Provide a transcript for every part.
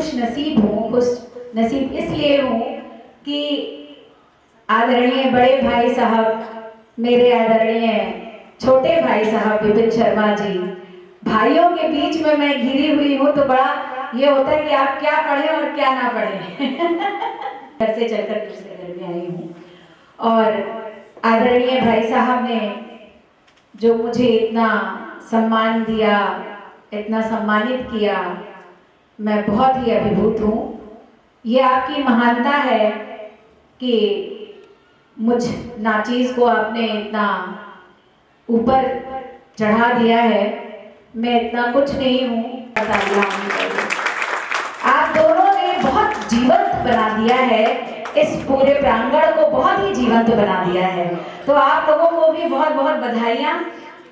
खुश नसीब हूँ। खुश नसीब इसलिए हूँ कि आदरणीय बड़े भाई साहब, मेरे आदरणीय छोटे भाई साहब विपिन शर्मा जी, भाइयों के बीच में मैं घिरी हुई हूँ, तो बड़ा ये होता है कि आप क्या पढ़ें और क्या ना पढ़ें। घर से चलकर दूसरे घर में आई हूँ और आदरणीय भाई साहब ने जो मुझे इतना सम्मान दिया, इतना सम्मानित किया, मैं बहुत ही अभिभूत हूँ। ये आपकी महानता है कि मुझ नाचीज को आपने इतना ऊपर चढ़ा दिया है। मैं इतना कुछ नहीं हूँ। आप दोनों ने बहुत जीवंत बना दिया है, इस पूरे प्रांगण को बहुत ही जीवंत बना दिया है। तो आप लोगों को भी बहुत बहुत बधाइयाँ।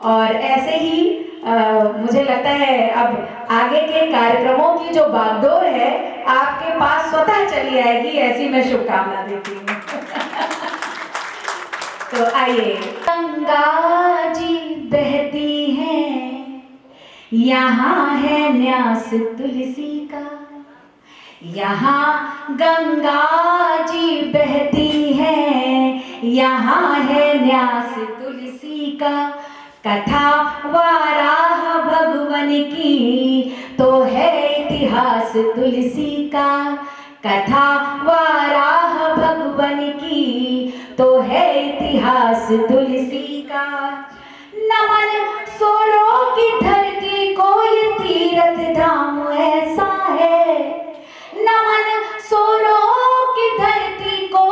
और ऐसे ही मुझे लगता है अब आगे के कार्यक्रमों की जो बागडोर है आपके पास स्वतः चली आएगी, ऐसी मैं शुभकामना देती हूँ। तो आइए। गंगा जी बहती हैं, यहाँ है न्यास तुलसी का। यहाँ गंगा जी बहती हैं, यहाँ है न्यास तुलसी का। कथा वाराह भगवन की तो है इतिहास तुलसी का। कथा वाराह भगवन की तो है इतिहास तुलसी का। नमन सोरों की धरती को ये तीरथ धाम ऐसा है। नमन सोरों की धरती को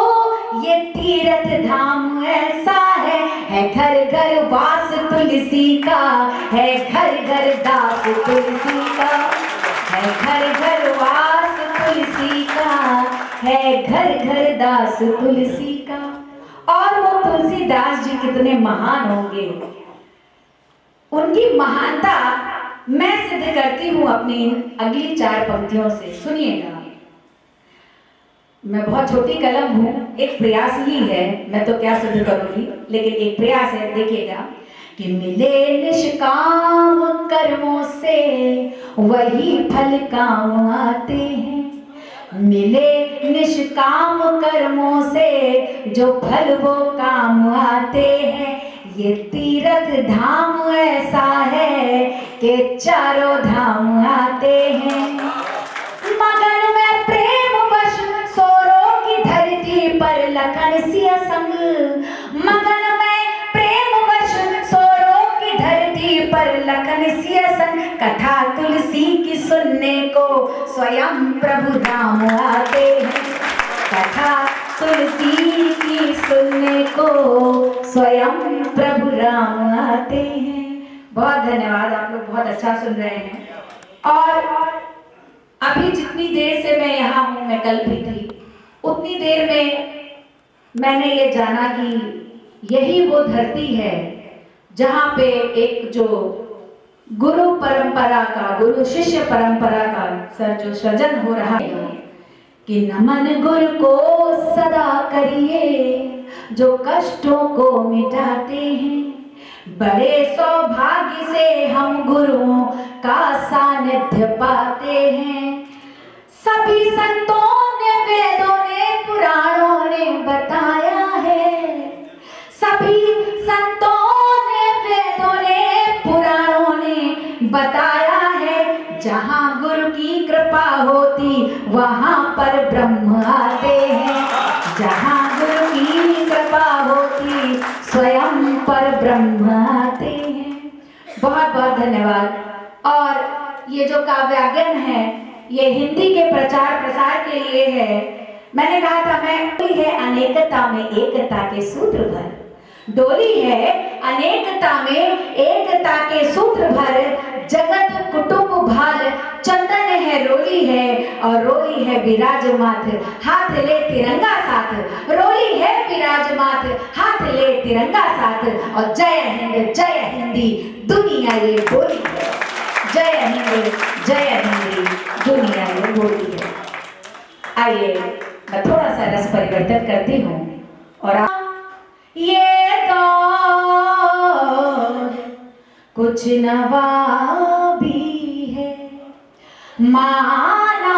ये तीरथ धाम ऐसा है घर घर वास तुलसी का, है घर घर दास तुलसी का, है घर घर वास तुलसी का, है घर घर दास तुलसी का। और वो तुलसीदास जी कितने महान होंगे, उनकी महानता मैं सिद्ध करती हूँ अपनी अगली 4 पंक्तियों से। सुनिएगा, मैं बहुत छोटी कलम हूँ, एक प्रयास ही है, मैं तो क्या सिद्ध करूंगी, लेकिन एक प्रयास है। देखिएगा कि मिले निष्काम कर्मों से वही फल काम आते हैं। मिले निष्काम कर्मों से जो फल वो काम आते हैं। ये तीरथ धाम ऐसा है कि चारों धाम आते हैं। मगन में प्रेम वश सोरों की धरती पर लखन सिया संग। मगन में प्रेम वश सोरों की धरती पर लखन सिया संग। कथा तुलसी की सुनने को स्वयं प्रभु राम आते हैं। कथा तुलसी की सुनने को स्वयं प्रभु राम आते हैं। बहुत धन्यवाद, आप लोग बहुत अच्छा सुन रहे हैं। और अभी जितनी देर से मैं यहाँ हूँ, मैं कल भी थी, उतनी देर में मैंने ये जाना कि यही वो धरती है जहाँ पे एक जो गुरु परंपरा का, गुरु शिष्य परंपरा का जो सृजन हो रहा है कि नमन गुरु को सदा करिए जो कष्टों को मिटाते हैं। बड़े सौभाग्य से हम गुरुओं का सानिध्य पाते हैं। सभी संतों ने, वेदों ने, पुराणों ने बताया है। सभी संतों ने, वेदों ने, पुराणों ने बताया है। जहाँ गुरु की कृपा होती वहाँ पर ब्रह्म आते हैं। जहाँ गुरु की कृपा होती स्वयं पर ब्रह्म आते हैं। बहुत बहुत धन्यवाद। और ये जो काव्यागन है ये हिंदी के प्रचार प्रसार के लिए है। मैंने कहा था मैं डोली है अनेकता में एकता के सूत्र भर। डोली है अनेकता में एकता के सूत्र भर। जगत कुटुंब भाल चंदन है रोली है, और रोली है विराजमात हाथ ले तिरंगा साथ। रोली है विराजमात हाथ ले तिरंगा साथ। और जय हिंद जय हिंदी दुनिया ये बोली है। जय हिंद जय हिंदी दुनिया ये बोली है। आइए मैं थोड़ा सा रस परिवर्तन करती हूँ। और ये दौर कुछ नवा भी है, माना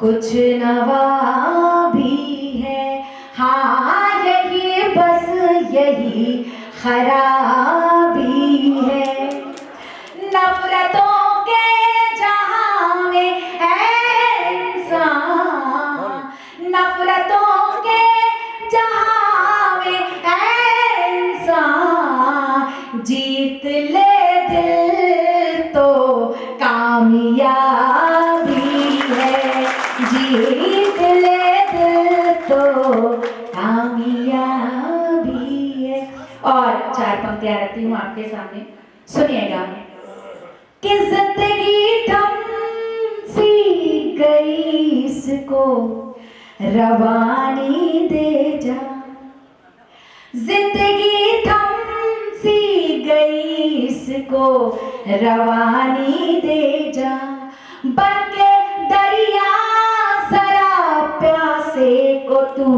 कुछ नवा भी है, हाँ यही बस यही खराबी है। नफरतों के जहां में ऐ इंसान, नफरतों के जहां में ऐ इंसान, जीत ले दिल तो कामयाबी है, जीत ले दिल तो कामयाबी है। और 4 पंक्तियां रखती हूँ आपके सामने, सुनिएगा। कि जिंदगी थम सी गई इसको रवानी दे जा, जिंदगी थम सी गई इसको रवानी दे जा, बनके दरिया जरा प्यासे को तू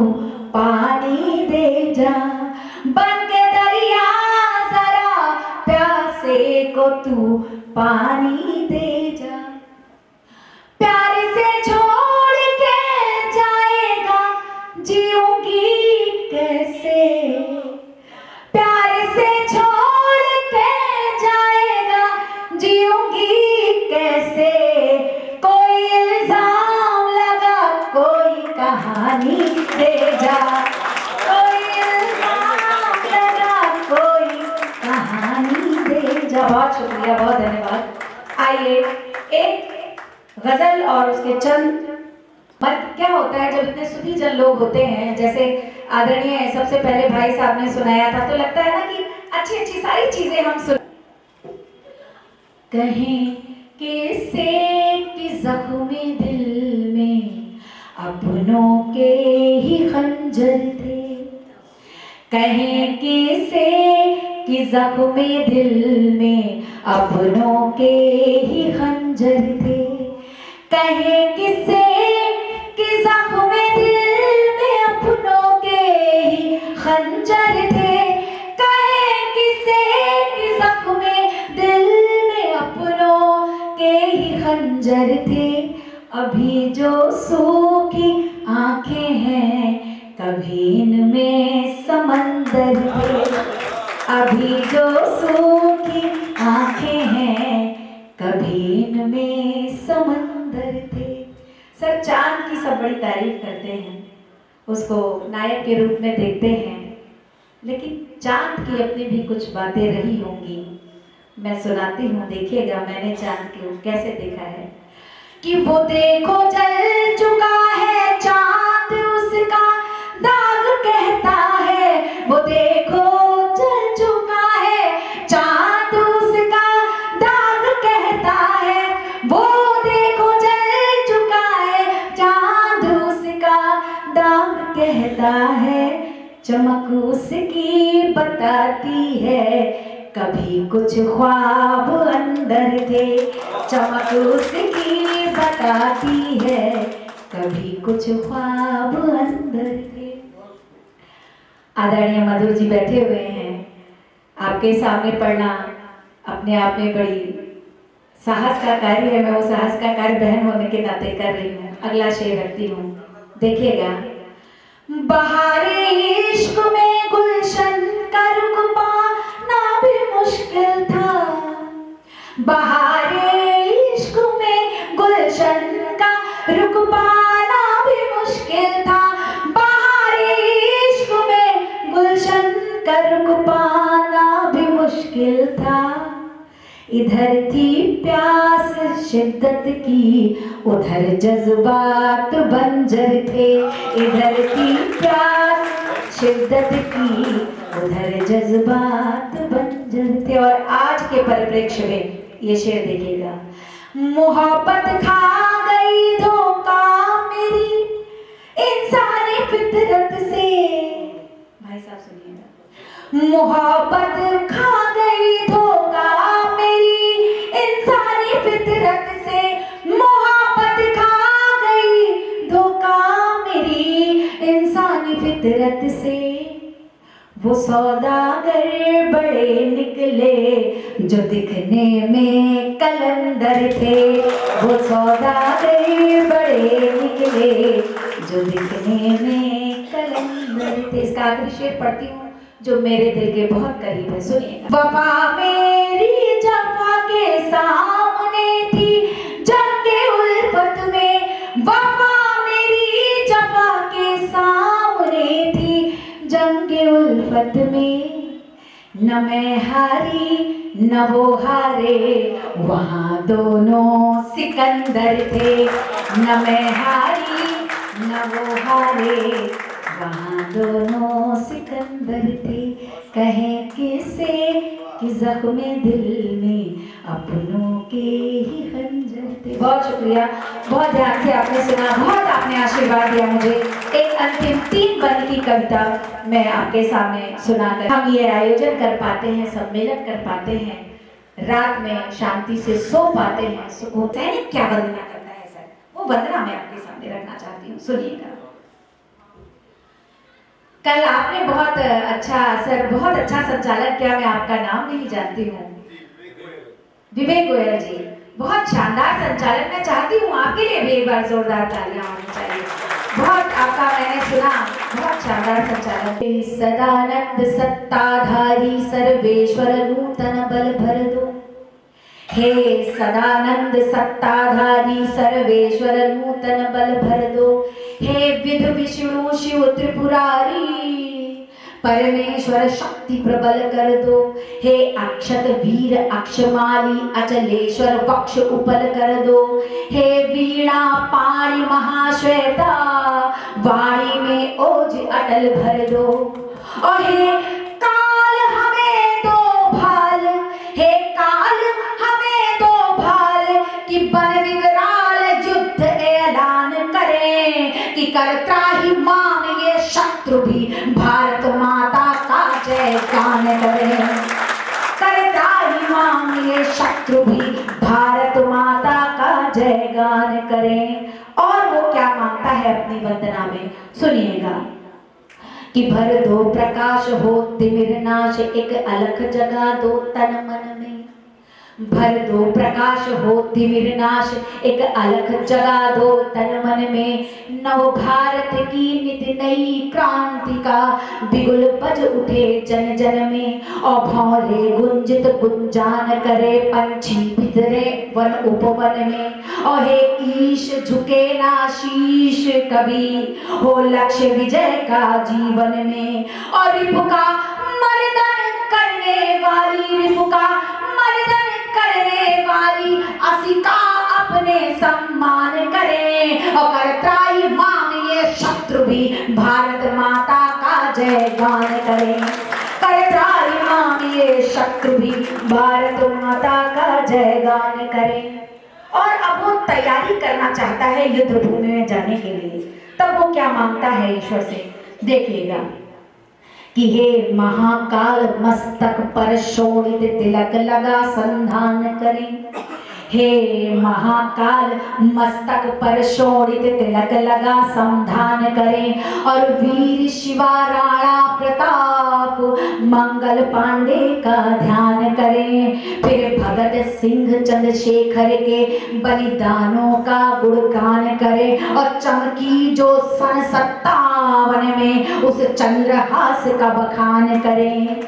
पानी दे जा, बनके दरिया जरा प्यासे को तू पानी दे जा। प्यार से छोड़ के जाएगा जीऊंगी कैसे, प्यार से छोड़ के जाएगा जीऊंगी कैसे, कोई इल्जाम लगा कोई कहानी दे जा, कोई इल्जाम लगा कोई कहानी दे जा। बहुत शुक्रिया, बहुत धन्यवाद। आइए एक गजल और उसके चंद मत। क्या होता है जब इतने सुधीजन लोग होते हैं, जैसे आदरणीय सबसे पहले भाई साहब ने सुनाया था, तो लगता है ना कि अच्छी अच्छी सारी चीजें हम सुन। कहें किसे कि ज़ख्मे दिल में अपनों के ही खंजर थे, कहें किसे कि ज़ख्मे दिल में अपनों के ही खंजर थे, कहें किसे कि ज़ख्मे दिल में अपनों के ही खंजर थे, कहें किसे कि ज़ख्मे दिल में अपनों के ही खंजर थे। अभी जो सूखी आंखें हैं कभी इनमें समंदर थे, अभी जो सूखी आंखें हैं कभी इनमें समंदर थे। सर चांद की सब बड़ी तारीफ करते हैं, उसको नायक के रूप में देखते हैं, लेकिन चांद की अपनी भी कुछ बातें रही होंगी। मैं सुनाती हूँ, देखिएगा मैंने चांद को कैसे देखा है। कि वो देखो जल चुका है चांद उसका दाग कहता है, वो देखो जल चुका है चांद उसका दाग कहता है, वो देखो जल चुका है चांद उसका दाग कहता है, चमक उसकी बताती है कभी कुछ ख्वाब अंदर थे, चमक उसकी बताती है कभी कुछ ख्वाब अंदर थे। आदरणीय मधुर जी बैठे हुए हैं, आपके सामने पढ़ना अपने आप में बड़ी साहस का कार्य है। मैं वो साहस का कार्य बहन होने के नाते कर रही हूँ। अगला शेर रखती हूँ, देखिएगा। बहारे इश्क में गुलशन का रुख पाना भी मुश्किल था, बहारे इश्क में गुलशन का रुख पाना भी मुश्किल था, बहारे इश्क में गुलशन का रुख पाना भी मुश्किल था। इधर थी प्यास शिद्दत की उधर जज्बात बंजर थे, इधर थी प्यास शिद्दत की उधर जज्बात बंजर थे। और आज के परिप्रेक्ष्य में ये शेर देखिएगा। मोहब्बत खा गई धोखा मेरी इंसानी फितरत से, भाई साहब सुनिएगा। मोहब्बत खा गई धोखा मेरी इंसानी फितरत से, मोहब्बत खा गई धोखा मेरी इंसानी फितरत से। वो सौदागर बड़े निकले जो दिखने में कलंदर थे, वो सौदागर बड़े निकले सीने में कलंदर थे। इसका आखिरी शेर पढ़ती हूँ जो मेरे दिल के बहुत करीब है, सुनिएगा। वफा मेरी जफा के सामने थी जंगे उल्फत में, वफा मेरी जफा के सामने थी जंगे उल्फत में। न मैं हारी न वो हारे, वहाँ दोनों सिकंदर थे। न मैं हारी न वो हारे, वहाँ दोनों सिकंदर थे। कहें किसे कि ज़ख्मे दिल में अपनों के ही खंजर थे। बहुत शुक्रिया, बहुत ध्यान से आपने सुना, बहुत आपने आशीर्वाद दिया मुझे। एक अंतिम 3 बंद की कविता मैं आपके सामने सुनाकर हम ये आयोजन कर पाते हैं, सम्मेलन कर पाते हैं, रात में शांति से सो पाते हैं, सुकून। सैनिक क्या वंदना करता है सर, वो वंदना मैं आपके सामने रखना चाहती हूँ, सुनिएगा। कल आपने बहुत अच्छा सर, बहुत अच्छा संचालन किया। मैं आपका नाम नहीं जानती हूँ, विवेक गोयल जी, बहुत शानदार संचालन। मैं चाहती हूँ आपके लिए भी एक बार जोरदार तालियां होनी चाहिए। बहुत आपका मैंने सुना, बहुत शानदार संचालन। सदानंद सत्ताधारी सर्वेश्वर नूतन बल भर दो, हे सदानंद सत्ताधारी सर्वेश्वर नूतन बल भर दो। हे विधु विष्णु शिव त्रिपुरारी परमेश्वर शक्ति प्रबल कर दो। हे अक्षत वीर अक्षमाली अचलेश्वर पक्ष उपल कर दो। हे वीणा पाणी महाश्वेता वाणी में ओज अटल भर दो। और हे काल हमें दो भाल, हे काल हमें दो भाल कि बन विकराल युद्ध ऐलान करें, कि कर त्राहि माम ये शत्रु भी भारत माता का जयगान करें। कर त्राहि माम ये शत्रु भी भारत माता का जयगान करें। और वो क्या मांगता है अपनी वंदना में, सुनिएगा। कि भर दो प्रकाश हो तिमिर नाश, एक अलख जगा दो तन मन में। भर दो प्रकाश हो तिमिर नाश, एक अलख जगा दो तन मन में। नव भारत की नित नई क्रांति का बिगुल बज उठे जन जन में। और भौरे गुंजित गुंजान करे पंछी बितरे वन उपवन में। और हे ईश झुके ना शीश कभी, हो लक्ष्य विजय का जीवन में। और रिपु का मर्दन करने वाली, रिपु का मर्दन करने वाली असिका अपने सम्मान करें। और कर त्राहि माम ये शत्रु भी भारत माता का जयगान करें। कर त्राहि माम ये शत्रु भी भारत माता का जयगान करें। और अब वो तैयारी करना चाहता है युद्ध भूमि में जाने के लिए, तब वो क्या मांगता है ईश्वर से, देखिएगा। कि हे महाकाल मस्तक पर शोणित तिलक लगा संधान करें। हे महाकाल मस्तक पर शोणित तिलक लगा संधान करें। और वीर शिवा राणा प्रताप मंगल पांडे का ध्यान करें। फिर भगत सिंह चंद्रशेखर के बलिदानों का गुणगान करें। और चमकी जो सन 57 में उस चंद्रहास का बखान करें।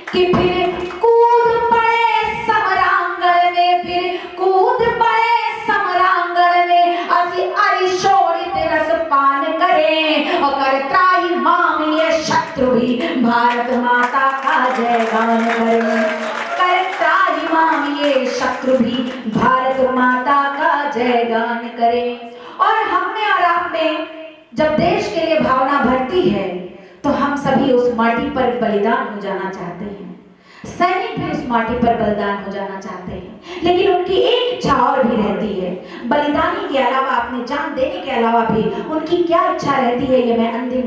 कि फिर कूद पड़े समरांगण में, फिर कूद पड़े समरांगण में, असी अरिशोणित रस पान करें। और कर त्राहि माम ये शत्रु भी भारत माता का जयगान करें। कर त्राहि माम ये शत्रु भी भारत माता का जयगान करें। और हम में और आप में जब देश के लिए भावना भरती है तो हम सभी उस माटी पर बलिदान हो जाना चाहते हैं। सैनिक भी उस माटी पर बलिदान हो जाना चाहते हैं, लेकिन उनकी एक इच्छा और भी रहती है। बलिदानी के अलावा, अपनी जान देने के अलावा भी उनकी क्या इच्छा रहती है, ये मैं अंतिम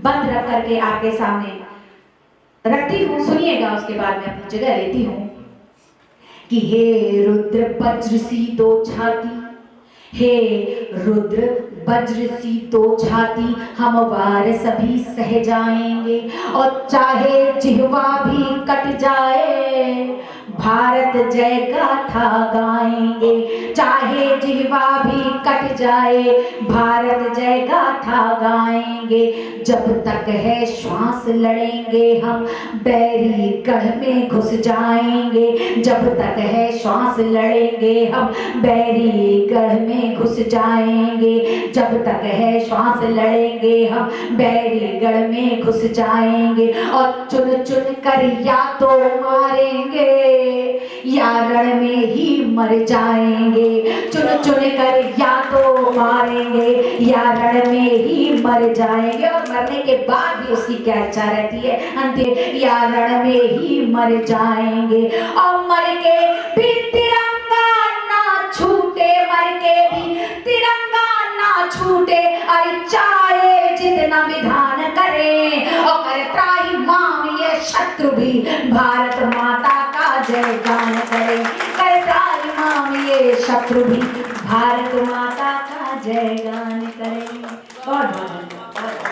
बंद रख करके आपके सामने रखती हूँ, सुनिएगा। उसके बाद मैं अपनी जगह लेती हूँ। कि हे रुद्र वज्र सी दो छाती, हे रुद्र वज्र सी तो छाती हम वार सभी सह जाएंगे, और चाहे जिह्वा भी कट जाए भारत जय गाथा गाएंगे। चाहे जिह्वा भी कट जाए भारत जय गाथा गाएंगे। जब तक है श्वास लड़ेंगे हम बैरी गढ़ में घुस जाएंगे। जब तक है श्वास लड़ेंगे हम बैरी गढ़ में घुस जाएंगे। जब तक है श्वास लड़ेंगे हम बैरी गढ़ में घुस जाएंगे। और चुन चुन कर या तो मारेंगे या रण में ही मर जाएंगे। चुन चुन कर या तो मारेंगे या रण में ही मर जाएंगे। और मरने के बाद भी उसकी क्या इच्छा रहती है, अंतिम या रण में ही मर जाएंगे। और मर के भी तिरंगा ना छूटे, मर के भी तिरंगा ना छूटे। अरे चाहे जितना विधान करे और करे त्राहिमाम ये शत्रु भी भारत माता का जयगान करे। करे त्राहिमाम ये शत्रु भी भारत माता का जयगान करे। बहुत बहुत